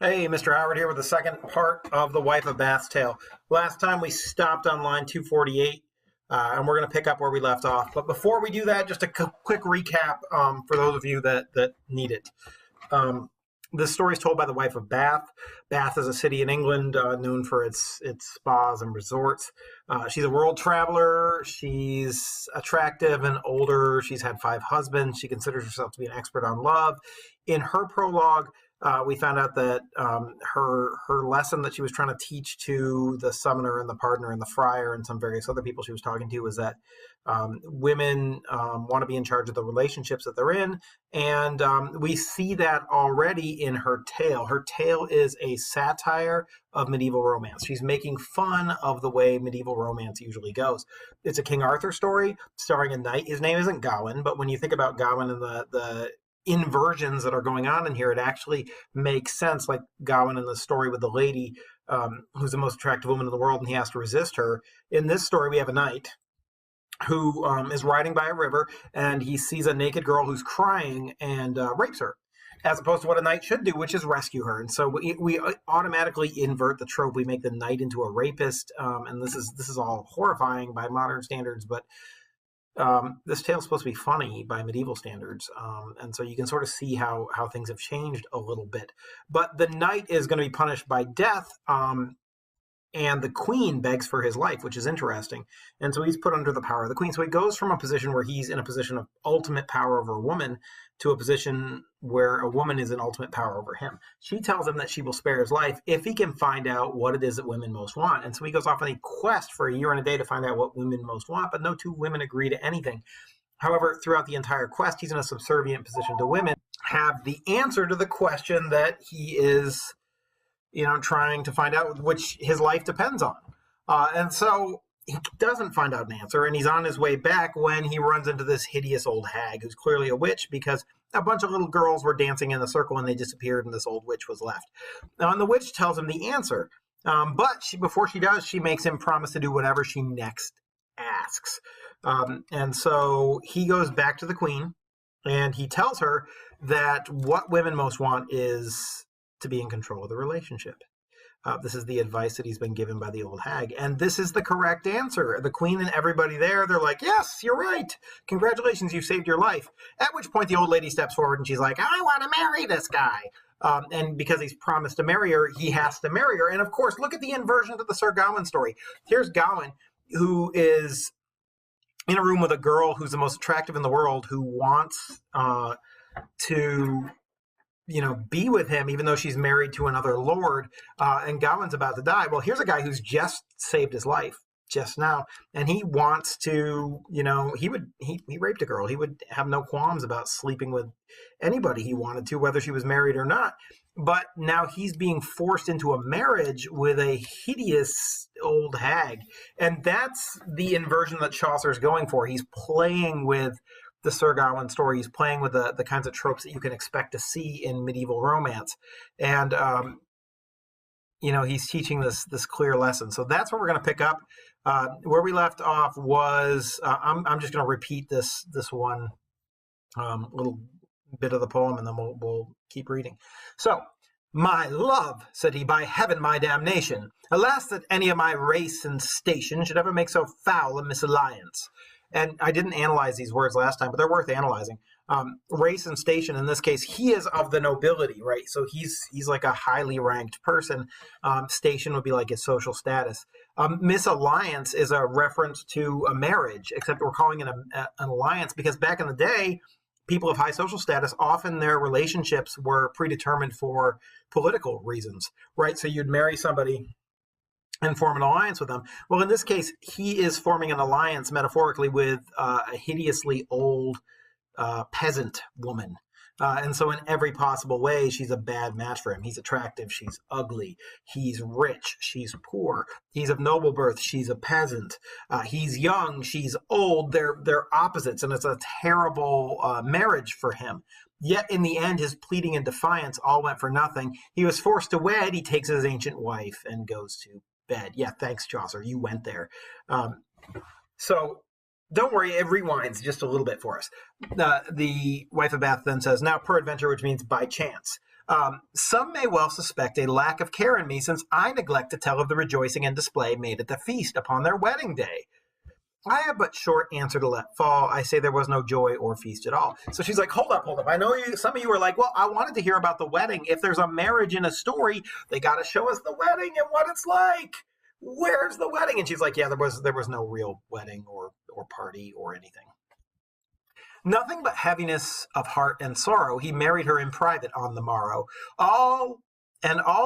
Hey, Mr. Howard here with the second part of The Wife of Bath's Tale. Last time we stopped on line 248, and we're going to pick up where we left off. But before we do that, just a quick recap for those of you that need it. This story is told by the wife of Bath. Bath is a city in England known for its spas and resorts. She's a world traveler. She's attractive and older. She's had 5 husbands. She considers herself to be an expert on love. In her prologue, we found out that her lesson that she was trying to teach to the summoner and the partner and the friar and some various other people she was talking to was that women want to be in charge of the relationships that they're in. And we see that already in her tale. Her tale is a satire of medieval romance. She's making fun of the way medieval romance usually goes. It's a King Arthur story starring a knight. His name isn't Gawain, but when you think about Gawain and the inversions that are going on in here, it actually makes sense, like Gawain in the story with the lady who's the most attractive woman in the world and he has to resist her. In this story, we have a knight who is riding by a river and he sees a naked girl who's crying and rapes her, as opposed to what a knight should do, which is rescue her. And so we automatically invert the trope. We make the knight into a rapist, and this is all horrifying by modern standards, but this tale is supposed to be funny by medieval standards, and so you can sort of see how things have changed a little bit. But the knight is going to be punished by death, and the queen begs for his life, which is interesting. And so he's put under the power of the queen. So he goes from a position where he's in a position of ultimate power over a woman to a position where a woman is in ultimate power over him. She tells him that she will spare his life if he can find out what it is that women most want. And so he goes off on a quest for a year and a day to find out what women most want, but no two women agree to anything. However, throughout the entire quest, he's in a subservient position to women, have the answer to the question that he is trying to find out, which his life depends on. And so he doesn't find out an answer, and he's on his way back when he runs into this hideous old hag who's clearly a witch because a bunch of little girls were dancing in a circle and they disappeared and this old witch was left. Now, and the witch tells him the answer, but before she does, she makes him promise to do whatever she next asks. And so he goes back to the queen and he tells her that what women most want is to be in control of the relationship. This is the advice that he's been given by the old hag. And this is the correct answer. The queen and everybody there, they're like, yes, you're right. Congratulations, you saved your life. At which point the old lady steps forward and she's like, I want to marry this guy. And because he's promised to marry her, he has to marry her. And of course, look at the inversion to the Sir Gawain story. Here's Gawain, who is in a room with a girl who's the most attractive in the world, who wants to be with him, even though she's married to another lord, and Gawain's about to die. Well, here's a guy who's just saved his life just now, and he wants to, he raped a girl. He would have no qualms about sleeping with anybody he wanted to, whether she was married or not. But now he's being forced into a marriage with a hideous old hag, and that's the inversion that Chaucer's going for. He's playing with the Sir Gawain story. He's playing with the kinds of tropes that you can expect to see in medieval romance. And, he's teaching this clear lesson. So that's where we're going to pick up. Where we left off was, I'm just going to repeat this one little bit of the poem, and then we'll keep reading. So, my love, said he, by heaven, my damnation. Alas, that any of my race and station should ever make so foul a misalliance. And I didn't analyze these words last time, but they're worth analyzing. Race and station, in this case, he is of the nobility, right? So he's like a highly ranked person. Station would be like his social status. Misalliance is a reference to a marriage, except we're calling it an alliance because back in the day, people of high social status, often their relationships were predetermined for political reasons, right? So you'd marry somebody and form an alliance with them. Well, in this case, he is forming an alliance metaphorically with a hideously old peasant woman. And so in every possible way, she's a bad match for him. He's attractive. She's ugly. He's rich. She's poor. He's of noble birth. She's a peasant. He's young. She's old. They're opposites. And it's a terrible marriage for him. Yet in the end, his pleading and defiance all went for nothing. He was forced to wed. He takes his ancient wife and goes to bed. Yeah, thanks, Chaucer. You went there. So don't worry, it rewinds just a little bit for us. The wife of Bath then says, now peradventure, which means by chance. Some may well suspect a lack of care in me, since I neglect to tell of the rejoicing and display made at the feast upon their wedding day. I have but short answer to let fall. I say there was no joy or feast at all. So she's like, hold up. I know some of you are like, well, I wanted to hear about the wedding. If there's a marriage in a story, they got to show us the wedding and what it's like. Where's the wedding? And she's like, yeah, there was no real wedding or party or anything. Nothing but heaviness of heart and sorrow. He married her in private on the morrow. All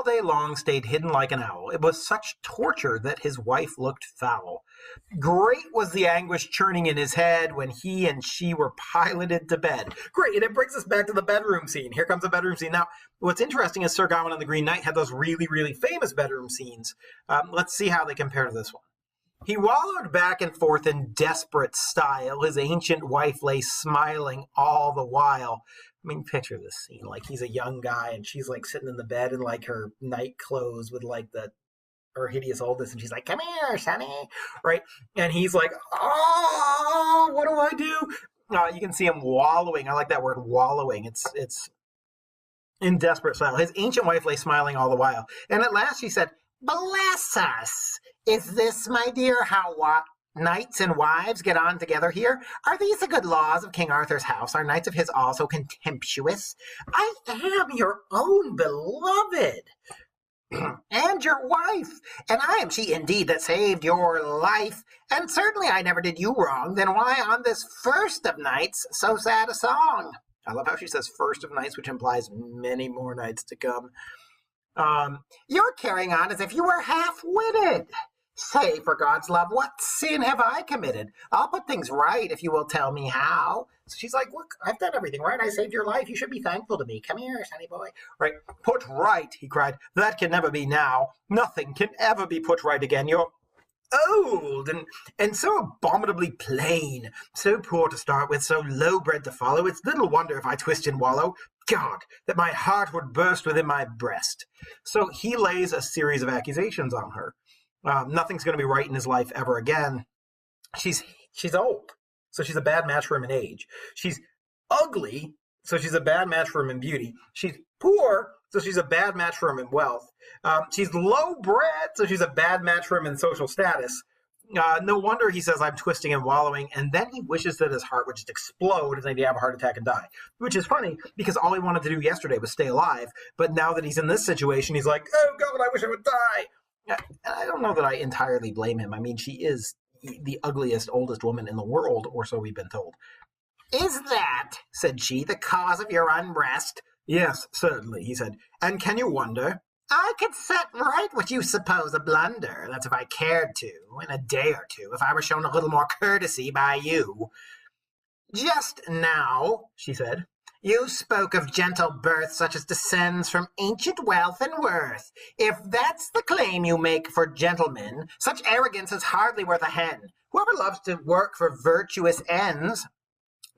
day long stayed hidden like an owl. It was such torture that his wife looked foul. Great was the anguish churning in his head when he and she were piloted to bed. Great, and it brings us back to the bedroom scene. Here comes the bedroom scene. Now, what's interesting is Sir Gawain and the Green Knight had those really, really famous bedroom scenes. Let's see how they compare to this one. He wallowed back and forth in desperate style. His ancient wife lay smiling all the while. I mean, picture this scene. Like, he's a young guy, and she's, like, sitting in the bed in, like, her night clothes with, like, her hideous oldest, and she's like, come here, sonny, right? And he's like, oh, what do I do? You can see him wallowing. I like that word, wallowing. It's in desperate style. His ancient wife lay smiling all the while. And at last she said, bless us. Is this, my dear, how knights and wives get on together here? Are these the good laws of King Arthur's house? Are knights of his also contemptuous? I am your own beloved, and your wife, and I am she indeed that saved your life, and certainly I never did you wrong. Then why on this first of nights so sad a song? I love how she says first of nights, which implies many more nights to come. You're carrying on as if you were half-witted. Say, for God's love, what sin have I committed? I'll put things right if you will tell me how. So she's like, look, I've done everything right. I saved your life. You should be thankful to me. Come here, sonny boy. Right, put right, he cried. That can never be now. Nothing can ever be put right again. You're old and so abominably plain, so poor to start with, so low-bred to follow. It's little wonder if I twist and wallow. God, that my heart would burst within my breast. So he lays a series of accusations on her. Nothing's going to be right in his life ever again. She's old, so she's a bad match for him in age. She's ugly, so she's a bad match for him in beauty. She's poor, so she's a bad match for him in wealth. She's low-bred, so she's a bad match for him in social status. No wonder he says, I'm twisting and wallowing, and then he wishes that his heart would just explode and then he'd have a heart attack and die. Which is funny, because all he wanted to do yesterday was stay alive, but now that he's in this situation, he's like, oh God, I wish I would die. I don't know that I entirely blame him. I mean, she is the ugliest, oldest woman in the world, or so we've been told. Is that, said she, the cause of your unrest? Yes, certainly, he said. And can you wonder? I could set right what you suppose a blunder. That's if I cared to, in a day or two, if I were shown a little more courtesy by you. Just now, she said, you spoke of gentle birth such as descends from ancient wealth and worth. If that's the claim you make for gentlemen, such arrogance is hardly worth a hen. Whoever loves to work for virtuous ends,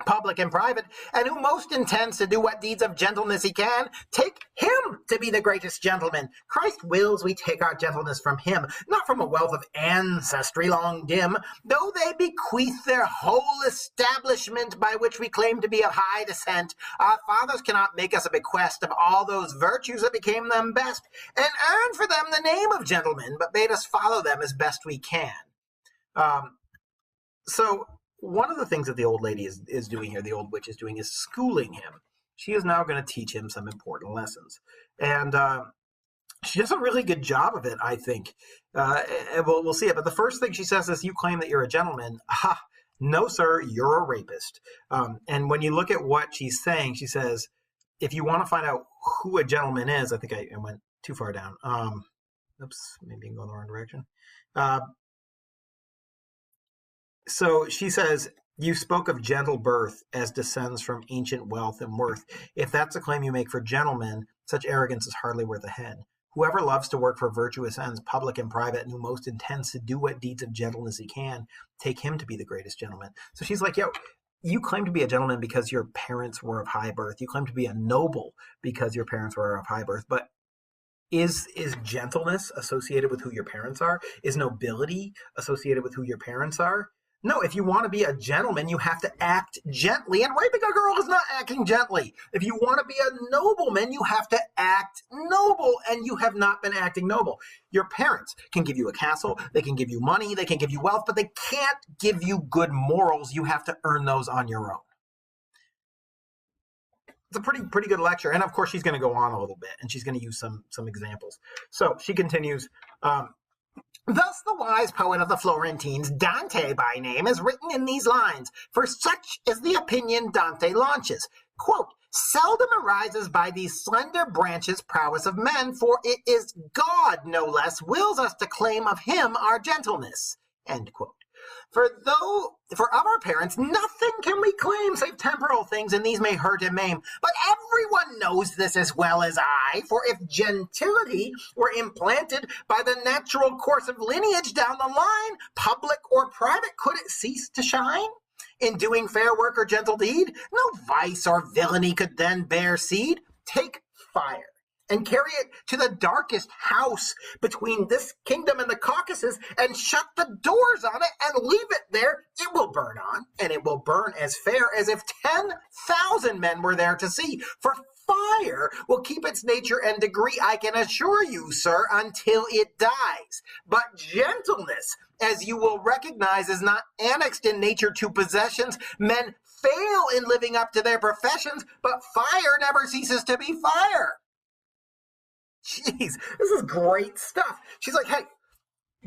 public and private, and who most intends to do what deeds of gentleness he can, take him to be the greatest gentleman. Christ wills we take our gentleness from him, not from a wealth of ancestry long dim, though they bequeath their whole establishment by which we claim to be of high descent. Our fathers cannot make us a bequest of all those virtues that became them best, and earn for them the name of gentlemen, but bade us follow them as best we can. So one of the things that the old lady is doing here, the old witch is doing, is schooling him. She is now going to teach him some important lessons. And she does a really good job of it, I think. And we'll see it. But the first thing she says is, you claim that you're a gentleman. Ha! No, sir, you're a rapist. And when you look at what she's saying, she says, if you want to find out who a gentleman is, I think I went too far down. Oops, maybe I'm going the wrong direction. So she says, you spoke of gentle birth as descends from ancient wealth and worth. If that's a claim you make for gentlemen, such arrogance is hardly worth a head. Whoever loves to work for virtuous ends, public and private, and who most intends to do what deeds of gentleness he can, take him to be the greatest gentleman. So she's like, yo, you claim to be a gentleman because your parents were of high birth. You claim to be a noble because your parents were of high birth. But is gentleness associated with who your parents are? Is nobility associated with who your parents are? No, if you want to be a gentleman, you have to act gently. And raping a girl is not acting gently. If you want to be a nobleman, you have to act noble, and you have not been acting noble. Your parents can give you a castle, they can give you money, they can give you wealth, but they can't give you good morals. You have to earn those on your own. It's a pretty good lecture. And of course, she's going to go on a little bit, and she's going to use some examples. So she continues, thus the wise poet of the Florentines, Dante by name, is written in these lines, for such is the opinion Dante launches. Quote, seldom arises by these slender branches prowess of men, for it is God, no less, wills us to claim of him our gentleness. End quote. For of our parents nothing can we claim save temporal things, and these may hurt and maim. But everyone knows this as well as I, for if gentility were implanted by the natural course of lineage down the line, public or private, could it cease to shine? In doing fair work or gentle deed, no vice or villainy could then bear seed. Take fire and carry it to the darkest house between this kingdom and the Caucasus, and shut the doors on it and leave it there. It will burn on, and it will burn as fair as if 10,000 men were there to see. For fire will keep its nature and degree, I can assure you, sir, until it dies. But gentleness, as you will recognize, is not annexed in nature to possessions. Men fail in living up to their professions, but fire never ceases to be fire. Jeez, this is great stuff. She's like, hey,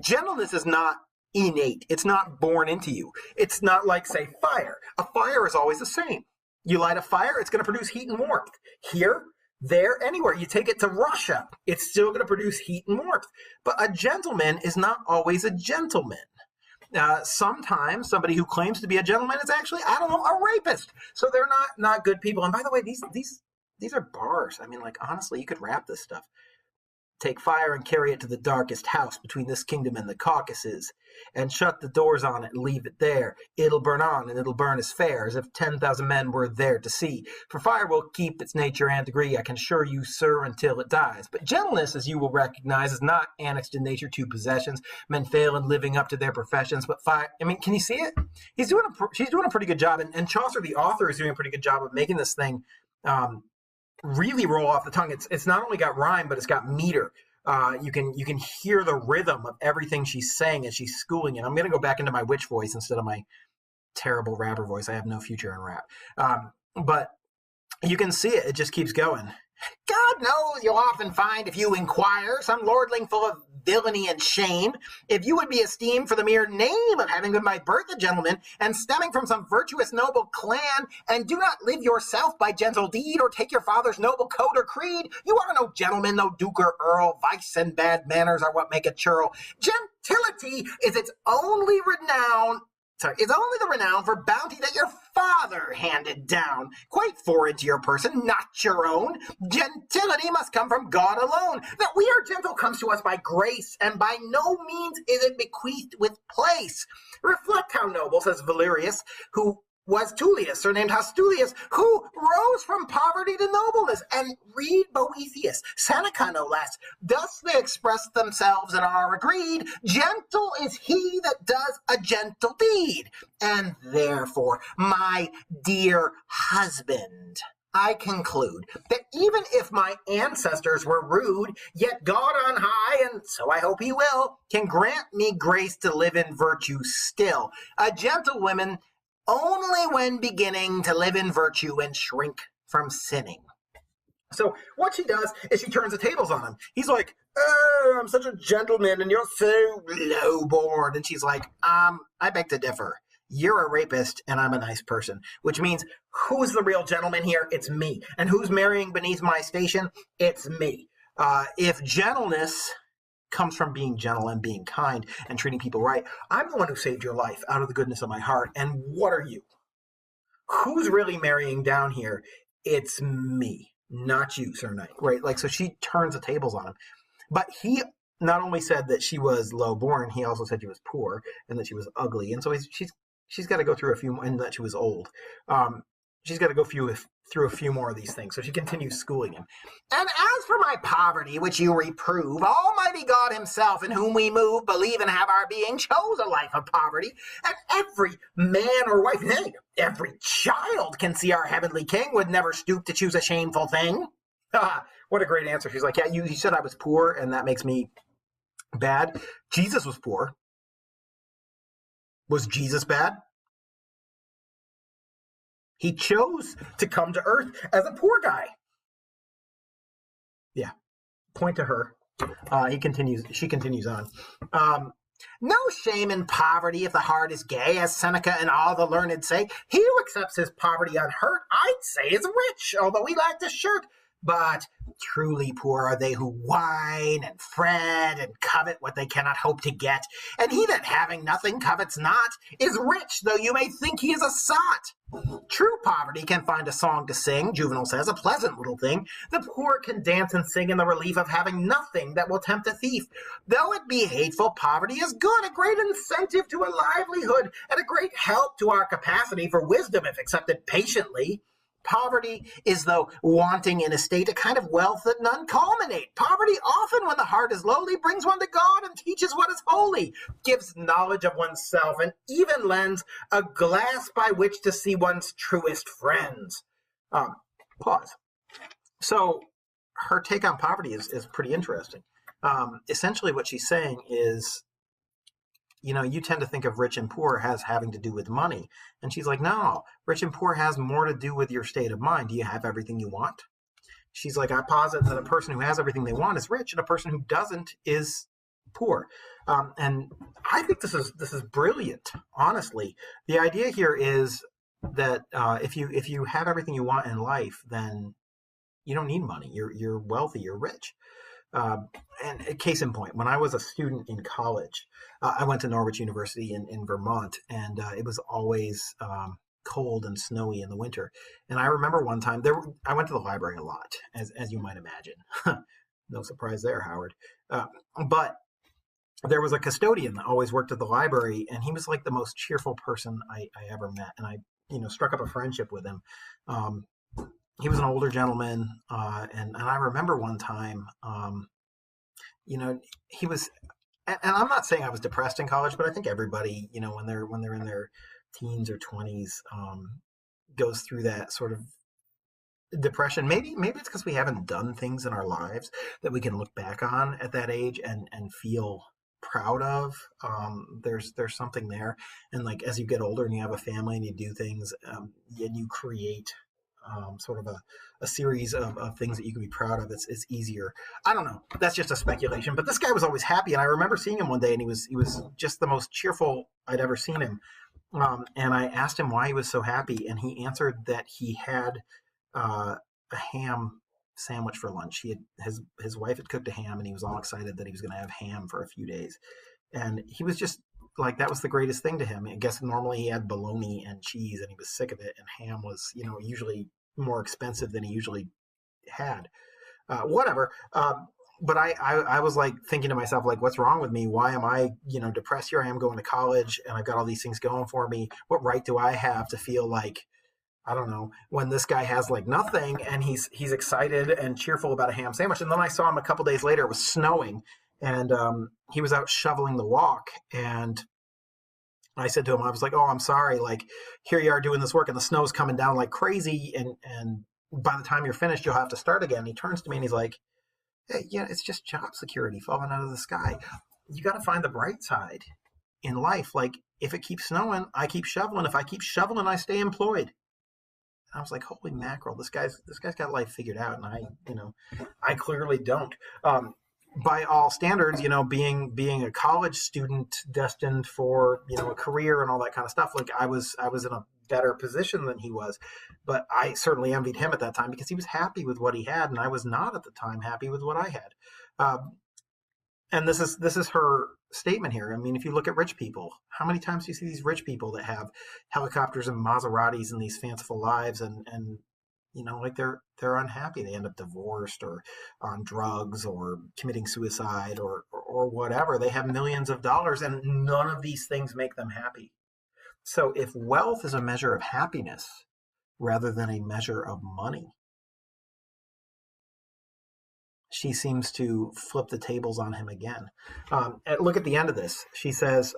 gentleness is not innate. It's not born into you. It's not like, say, fire. A fire is always the same. You light a fire, it's going to produce heat and warmth. Here, there, anywhere. You take it to Russia, it's still going to produce heat and warmth. But a gentleman is not always a gentleman. Sometimes somebody who claims to be a gentleman is actually, I don't know, a rapist. So they're not good people. And by the way, these are bars. I mean, like, honestly, you could rap this stuff. Take fire and carry it to the darkest house between this kingdom and the Caucasus, and shut the doors on it and leave it there. It'll burn on, and it'll burn as fair as if 10,000 men were there to see. For fire will keep its nature and degree, I can assure you, sir, until it dies. But gentleness, as you will recognize, is not annexed in nature to possessions. Men fail in living up to their professions, but fire, I mean, can you see it? She's doing a pretty good job, and Chaucer, the author, is doing a pretty good job of making this thing really roll off the tongue. It's not only got rhyme, but it's got meter. You can hear the rhythm of everything she's saying as she's schooling it. I'm going to go back into my witch voice instead of my terrible rapper voice. I have no future in rap. But you can see it. It just keeps going. God knows you'll often find, if you inquire, some lordling full of villainy and shame. If you would be esteemed for the mere name of having been by birth a gentleman, and stemming from some virtuous noble clan, and do not live yourself by gentle deed, or take your father's noble code or creed, you are no gentleman, no duke or earl. Vice and bad manners are what make a churl. Gentility is its only renown. It's only the renown for bounty that your father handed down, quite foreign to your person, not your own. Gentility must come from God alone. That we are gentle comes to us by grace, and by no means is it bequeathed with place. Reflect how noble, says Valerius, who was Tullius, surnamed Hostulius, who rose from poverty to nobleness. And read Boethius, Seneca no less. Thus they express themselves and are agreed. Gentle is he that does a gentle deed. And therefore, my dear husband, I conclude that even if my ancestors were rude, yet God on high, and so I hope he will, can grant me grace to live in virtue still. A gentlewoman only when beginning to live in virtue and shrink from sinning. So what she does is she turns the tables on him. He's like, oh, I'm such a gentleman and you're so low-born. And she's like, I beg to differ. You're a rapist and I'm a nice person, which means who's the real gentleman here? It's me. And who's marrying beneath my station? It's me. If gentleness comes from being gentle and being kind and treating people right, I'm the one who saved your life out of the goodness of my heart. And what are you? Who's really marrying down here? It's me, not you, Sir Knight. Right? Like, so she turns the tables on him. But he not only said that she was low-born, he also said she was poor and that she was ugly. And so she's got to go through a few more, and that she was old. she's got to go through a few more of these things. So she continues schooling him. And as for my poverty, which you reprove, Almighty God himself, in whom we move, believe, and have our being, chose a life of poverty. And every man or wife, nay, every child can see our heavenly King would never stoop to choose a shameful thing. What a great answer. She's like, yeah, you said I was poor, and that makes me bad. Jesus was poor. Was Jesus bad? He chose to come to earth as a poor guy. Yeah, point to her. She continues on. No shame in poverty if the heart is gay, as Seneca and all the learned say. He who accepts his poverty unhurt, I'd say is rich, although he lacked a shirt. But truly poor are they who whine and fret and covet what they cannot hope to get. And he that having nothing covets not is rich, though you may think he is a sot. True poverty can find a song to sing, Juvenal says, a pleasant little thing. The poor can dance and sing in the relief of having nothing that will tempt a thief. Though it be hateful, poverty is good, a great incentive to a livelihood, and a great help to our capacity for wisdom if accepted patiently. Poverty is, though wanting in estate, a kind of wealth that none culminate. Poverty often, when the heart is lowly, brings one to God and teaches what is holy, gives knowledge of oneself, and even lends a glass by which to see one's truest friends. Pause. So her take on poverty is pretty interesting. Essentially what she's saying is, you know, you tend to think of rich and poor as having to do with money. And she's like, no, rich and poor has more to do with your state of mind. Do you have everything you want? She's like, I posit that a person who has everything they want is rich, and a person who doesn't is poor. And I think this is brilliant, honestly. The idea here is that if you have everything you want in life, then you don't need money. You're wealthy, you're rich. And case in point, when I was a student in college, I went to Norwich University in Vermont, and it was always cold and snowy in the winter. And I remember one time I went to the library a lot, as you might imagine. No surprise there, Howard. But there was a custodian that always worked at the library, and he was like the most cheerful person I ever met. And I, struck up a friendship with him. He was an older gentleman, and I remember one time, he was, and I'm not saying I was depressed in college, but I think everybody, when they're in their teens or 20s, goes through that sort of depression. Maybe it's because we haven't done things in our lives that we can look back on at that age and feel proud of. There's something there, and like as you get older and you have a family and you do things, and you create sort of a series of things that you can be proud of. It's easier. I don't know. That's just a speculation. But this guy was always happy, and I remember seeing him one day, and he was just the most cheerful I'd ever seen him. And I asked him why he was so happy, and he answered that he had a ham sandwich for lunch. His wife had cooked a ham, and he was all excited that he was going to have ham for a few days. And he was just like, that was the greatest thing to him. I guess normally he had bologna and cheese, and he was sick of it. And ham was, usually more expensive than he usually had. Whatever. But I was like thinking to myself, like, what's wrong with me? Why am I, depressed? Here I am going to college, and I've got all these things going for me. What right do I have to feel like, I don't know, when this guy has like nothing and he's excited and cheerful about a ham sandwich? And then I saw him a couple days later. It was snowing, and he was out shoveling the walk, and I said to him, I was like, oh, I'm sorry. Like, here you are doing this work, and the snow's coming down like crazy, and by the time you're finished, you'll have to start again. And he turns to me and he's like, hey, yeah, it's just job security falling out of the sky. You got to find the bright side in life. Like, if it keeps snowing, I keep shoveling. If I keep shoveling, I stay employed. And I was like, holy mackerel, this guy's got life figured out, and I clearly don't. By all standards, being a college student destined for, a career and all that kind of stuff, like I was in a better position than he was, but I certainly envied him at that time because he was happy with what he had, and I was not at the time happy with what I had. And this is her statement here. I mean, if you look at rich people, how many times do you see these rich people that have helicopters and Maseratis and these fanciful lives, and like they're unhappy. They end up divorced or on drugs or committing suicide or whatever. They have millions of dollars, and none of these things make them happy. So if wealth is a measure of happiness, rather than a measure of money. She seems to flip the tables on him again. Look at the end of this. She says,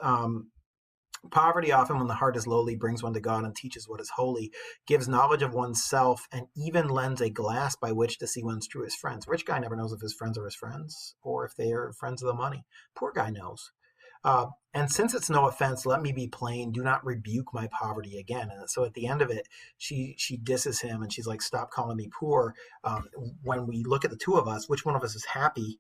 poverty often, when the heart is lowly, brings one to God and teaches what is holy, gives knowledge of oneself, and even lends a glass by which to see one's truest friends. Rich guy never knows if his friends are his friends or if they are friends of the money. Poor guy knows. And since it's no offense, let me be plain. Do not rebuke my poverty again. And so at the end of it, she disses him and she's like, stop calling me poor. When we look at the two of us, which one of us is happy?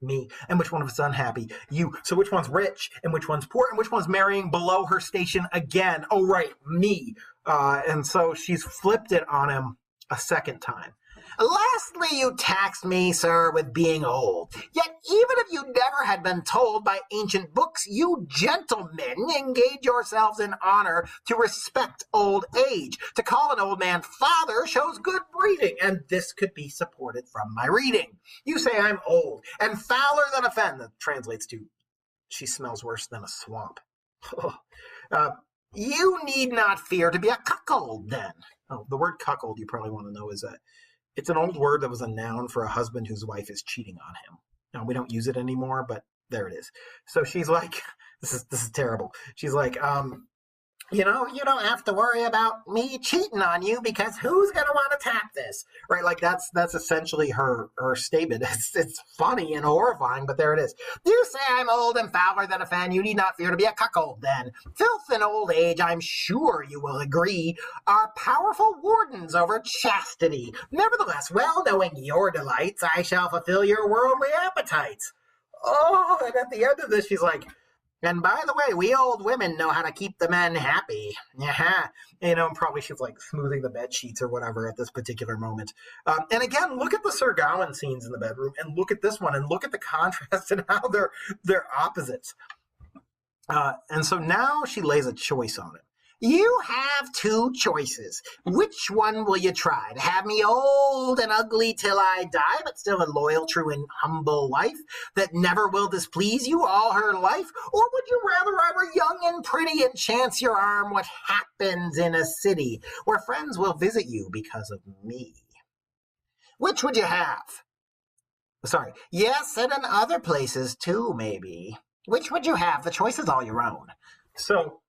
Me. And which one of us is unhappy? You. So which one's rich and which one's poor and which one's marrying below her station again? Oh, right, me. And so she's flipped it on him a second time. Lastly, you taxed me, sir, with being old. Yet even if you never had been told by ancient books, you gentlemen engage yourselves in honor to respect old age. To call an old man father shows good breeding, and this could be supported from my reading. You say I'm old, and fouler than a fen. That translates to, she smells worse than a swamp. You need not fear to be a cuckold, then. Oh, the word cuckold, you probably want to know, is that it's an old word that was a noun for a husband whose wife is cheating on him. Now, we don't use it anymore, but there it is. So she's like, this is terrible. She's like, you don't have to worry about me cheating on you because who's going to want to tap this? Right? Like that's essentially her statement. It's funny and horrifying, but there it is. You say I'm old and fouler than a fen. You need not fear to be a cuckold then. Filth and old age, I'm sure you will agree, are powerful wardens over chastity. Nevertheless, well knowing your delights, I shall fulfill your worldly appetites. Oh, and at the end of this, she's like, and by the way, we old women know how to keep the men happy. Yeah, probably she's like smoothing the bed sheets or whatever at this particular moment. And again, look at the Sir Gawain scenes in the bedroom, and look at this one, and look at the contrast and how they're opposites. And so now she lays a choice on it. You have two choices. Which one will you try? To have me old and ugly till I die, but still a loyal, true, and humble wife that never will displease you all her life? Or would you rather I were young and pretty and chance your arm what happens in a city where friends will visit you because of me? Which would you have? Sorry. Yes, and in other places too, maybe. Which would you have? The choice is all your own. So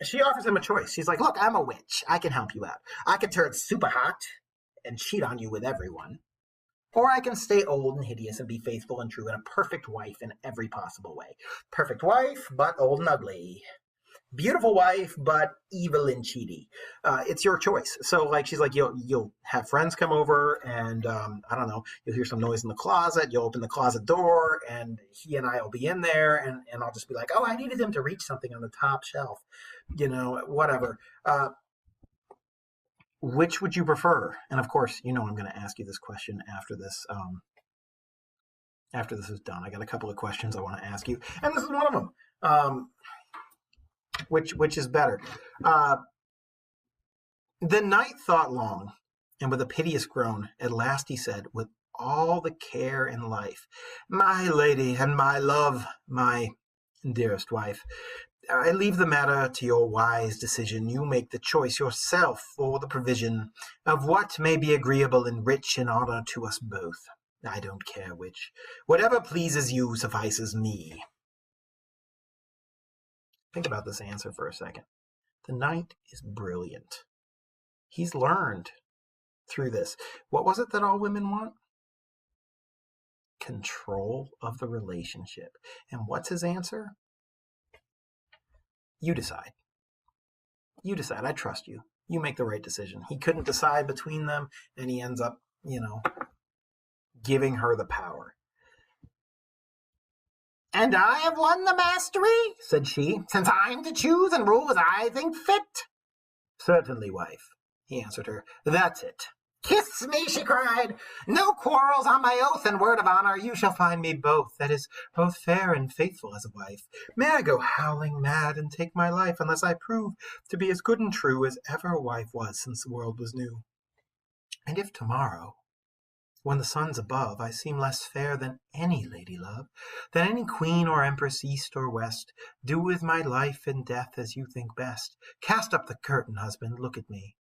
she offers him a choice. She's like, look, I'm a witch. I can help you out. I can turn super hot and cheat on you with everyone. Or I can stay old and hideous and be faithful and true and a perfect wife in every possible way. Perfect wife, but old and ugly. Beautiful wife, but evil and cheaty. It's your choice. So, like, she's like, you'll have friends come over, and I don't know, you'll hear some noise in the closet. You'll open the closet door, and he and I will be in there, and I'll just be like, oh, I needed him to reach something on the top shelf, whatever. Which would you prefer? And of course, I'm going to ask you this question after this. After this is done, I got a couple of questions I want to ask you, and this is one of them. Which is better? The knight thought long, and with a piteous groan, at last he said, with all the care in life, my lady and my love, my dearest wife, I leave the matter to your wise decision. You make the choice yourself for the provision of what may be agreeable and rich in honor to us both. I don't care which. Whatever pleases you suffices me. Think about this answer for a second. The knight is brilliant. He's learned through this. What was it that all women want? Control of the relationship. And what's his answer? You decide. You decide. I trust you. You make the right decision. He couldn't decide between them, and he ends up, giving her the power. And I have won the mastery, said she, since I'm to choose and rule as I think fit. Certainly, wife, he answered her. That's it. Kiss me, she cried. No quarrels on my oath and word of honor. You shall find me both, that is, both fair and faithful as a wife. May I go howling mad and take my life unless I prove to be as good and true as ever a wife was since the world was new. And if tomorrow, when the sun's above, I seem less fair than any lady love, than any queen or empress east or west, do with my life and death as you think best. Cast up the curtain, husband, look at me.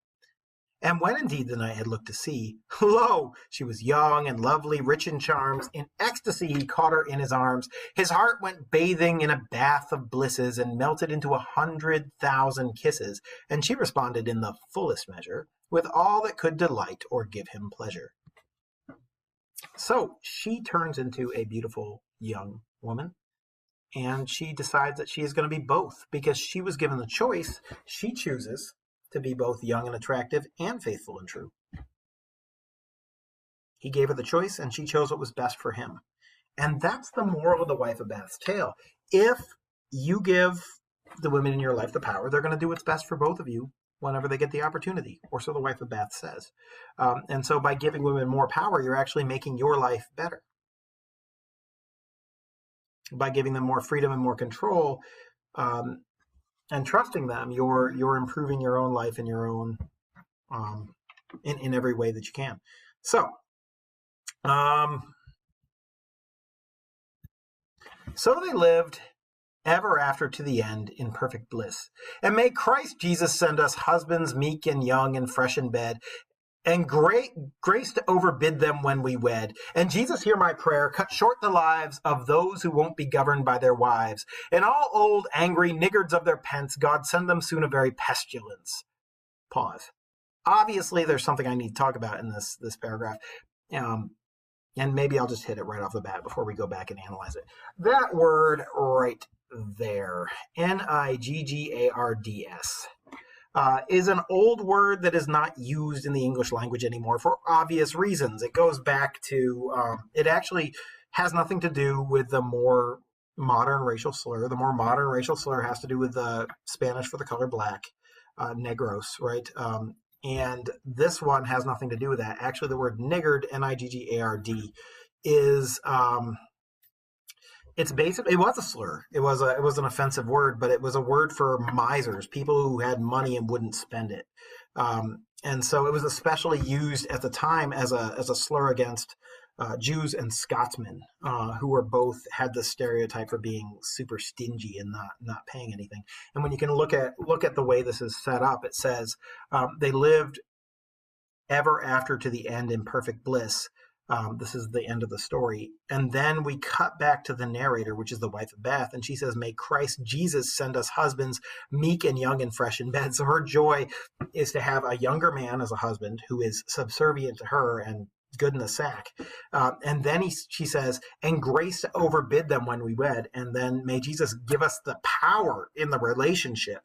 And when indeed the knight had looked to see, lo, she was young and lovely, rich in charms. In ecstasy he caught her in his arms. His heart went bathing in a bath of blisses and melted into 100,000 kisses. And she responded in the fullest measure, with all that could delight or give him pleasure. So she turns into a beautiful young woman, and she decides that she is going to be both because she was given the choice. She chooses to be both young and attractive and faithful and true. He gave her the choice, and she chose what was best for him. And that's the moral of the Wife of Bath's tale. If you give the women in your life the power, they're going to do what's best for both of you whenever they get the opportunity, or so the Wife of Bath says. And so by giving women more power, you're actually making your life better. By giving them more freedom and more control, and trusting them, you're improving your own life in your own in every way that you can. So so they lived ever after to the end in perfect bliss. And may Christ Jesus send us husbands meek and young and fresh in bed, and grace to overbid them when we wed. And Jesus, hear my prayer, cut short the lives of those who won't be governed by their wives. And all old, angry niggards of their pence, God send them soon a very pestilence. Pause. Obviously, there's something I need to talk about in this paragraph. And maybe I'll just hit it right off the bat before we go back and analyze it. That word right there, niggards, is an old word that is not used in the English language anymore for obvious reasons. It goes back to, it actually has nothing to do with the more modern racial slur. The more modern racial slur has to do with the Spanish for the color black, negros, right? And this one has nothing to do with that. Actually, the word niggard, N-I-G-G-A-R-D, is it's basically, it was a slur. It was an offensive word, but it was a word for misers, people who had money and wouldn't spend it. And so it was especially used at the time as a slur against Jews and Scotsmen, who were both had this stereotype for being super stingy and not paying anything. And when you can look at the way this is set up, it says they lived ever after to the end in perfect bliss. This is the end of the story. And then we cut back to the narrator, which is the Wife of Bath, and she says, may Christ Jesus send us husbands meek and young and fresh in bed. So her joy is to have a younger man as a husband who is subservient to her and good in the sack. And then she says, and grace to overbid them when we wed. And then may Jesus give us the power in the relationship.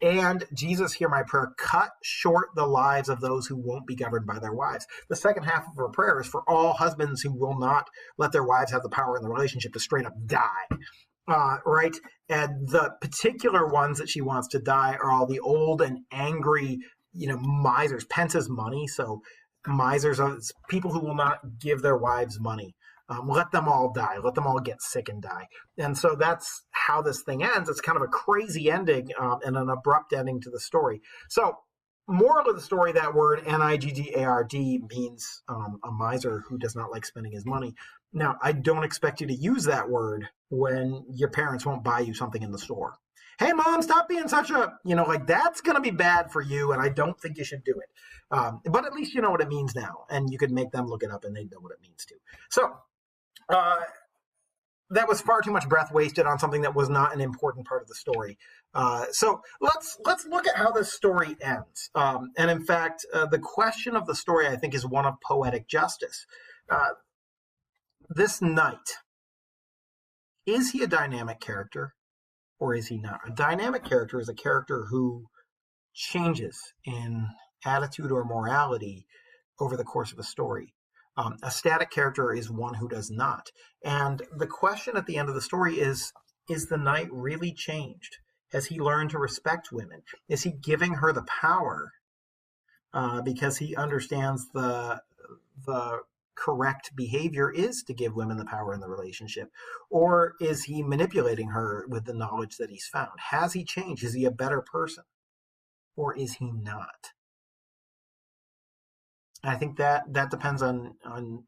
And Jesus, hear my prayer, cut short the lives of those who won't be governed by their wives. The second half of her prayer is for all husbands who will not let their wives have the power in the relationship to straight up die. Right? And the particular ones that she wants to die are all the old and angry, misers. Pence is money, so misers are people who will not give their wives money. Let them all die. Let them all get sick and die. And so that's how this thing ends. It's kind of a crazy ending and an abrupt ending to the story. So moral of the story, that word N-I-G-G-A-R-D means a miser who does not like spending his money. Now, I don't expect you to use that word when your parents won't buy you something in the store. Hey, Mom, stop being such a, that's going to be bad for you, and I don't think you should do it. But at least you know what it means now, and you could make them look it up, and they know what it means too. So that was far too much breath wasted on something that was not an important part of the story. So let's look at how this story ends. And in fact, the question of the story, I think, is one of poetic justice. This knight, is he a dynamic character or is he not? A dynamic character is a character who changes in attitude or morality over the course of a story. A static character is one who does not. And the question at the end of the story is the knight really changed? Has he learned to respect women? Is he giving her the power because he understands the correct behavior is to give women the power in the relationship? Or is he manipulating her with the knowledge that he's found? Has he changed? Is he a better person? Or is he not? I think that depends on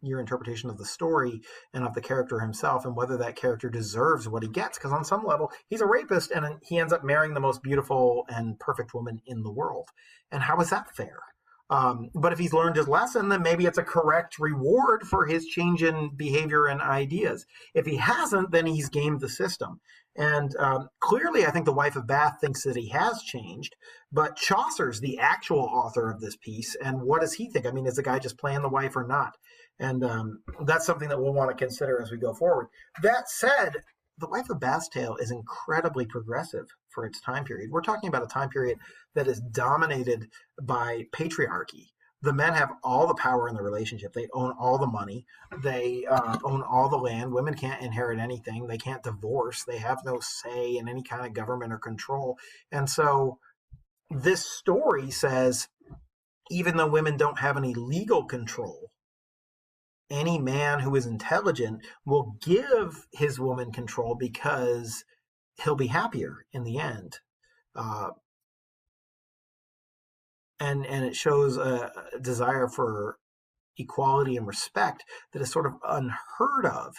your interpretation of the story and of the character himself and whether that character deserves what he gets. Because on some level, he's a rapist and he ends up marrying the most beautiful and perfect woman in the world. And how is that fair? But if he's learned his lesson, then maybe it's a correct reward for his change in behavior and ideas. If he hasn't, then he's gamed the system. And clearly, I think the wife of Bath thinks that he has changed, but Chaucer's the actual author of this piece. And what does he think? I mean, is the guy just playing the wife or not? And that's something that we'll want to consider as we go forward. That said, the Wife of Bath's Tale is incredibly progressive for its time period. We're talking about a time period that is dominated by patriarchy. The men have all the power in the relationship. They own all the money. They own all the land. Women can't inherit anything. They can't divorce. They have no say in any kind of government or control. And so this story says, even though women don't have any legal control, any man who is intelligent will give his woman control because he'll be happier in the end. And it shows a desire for equality and respect that is sort of unheard of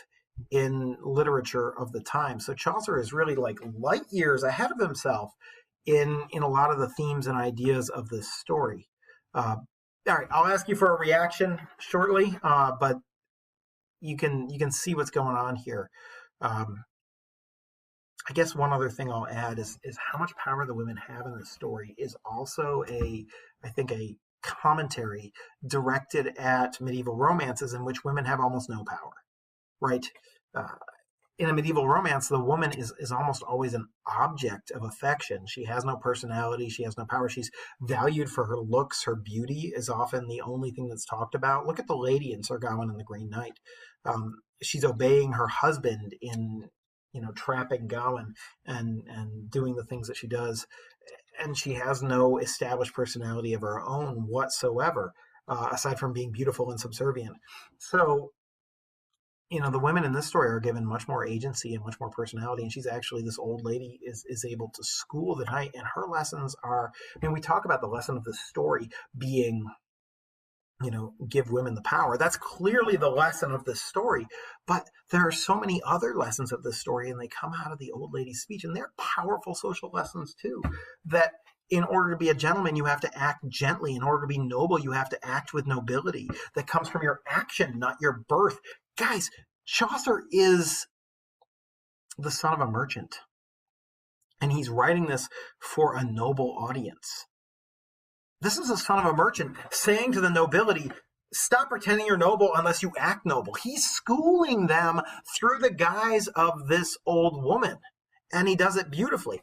in literature of the time. So Chaucer is really like light years ahead of himself in a lot of the themes and ideas of this story. All right, I'll ask you for a reaction shortly, but you can see what's going on here. I guess one other thing I'll add is how much power the women have in this story is also I think a commentary directed at medieval romances in which women have almost no power, right? In a medieval romance, the woman is almost always an object of affection. She has no personality. She has no power. She's valued for her looks. Her beauty is often the only thing that's talked about. Look at the lady in Sir Gawain and the Green Knight. She's obeying her husband in, trapping Gawain and doing the things that she does. And she has no established personality of her own whatsoever, aside from being beautiful and subservient. So, the women in this story are given much more agency and much more personality. And she's actually, this old lady is able to school the knight. And her lessons are, we talk about the lesson of the story being, give women the power. That's clearly the lesson of this story. But there are so many other lessons of this story, and they come out of the old lady's speech. And they're powerful social lessons too, that in order to be a gentleman, you have to act gently. In order to be noble, you have to act with nobility that comes from your action, not your birth. Guys, Chaucer is the son of a merchant, and he's writing this for a noble audience. This is the son of a merchant saying to the nobility, stop pretending you're noble unless you act noble. He's schooling them through the guise of this old woman, and he does it beautifully.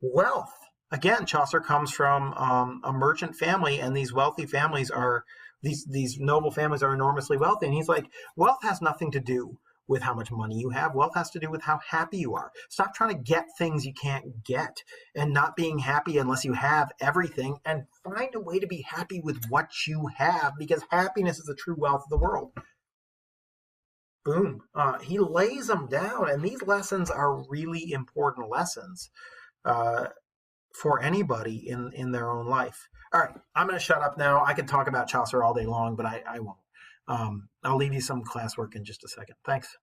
Wealth. Again, Chaucer comes from a merchant family, and these wealthy families are these noble families are enormously wealthy. And he's like, wealth has nothing to do with how much money you have. Wealth has to do with how happy you are. Stop trying to get things you can't get and not being happy unless you have everything, and find a way to be happy with what you have, because happiness is the true wealth of the world. Boom. He lays them down, and these lessons are really important lessons for anybody in their own life. All right, I'm going to shut up now. I could talk about Chaucer all day long, but I won't. I'll leave you some classwork in just a second. Thanks.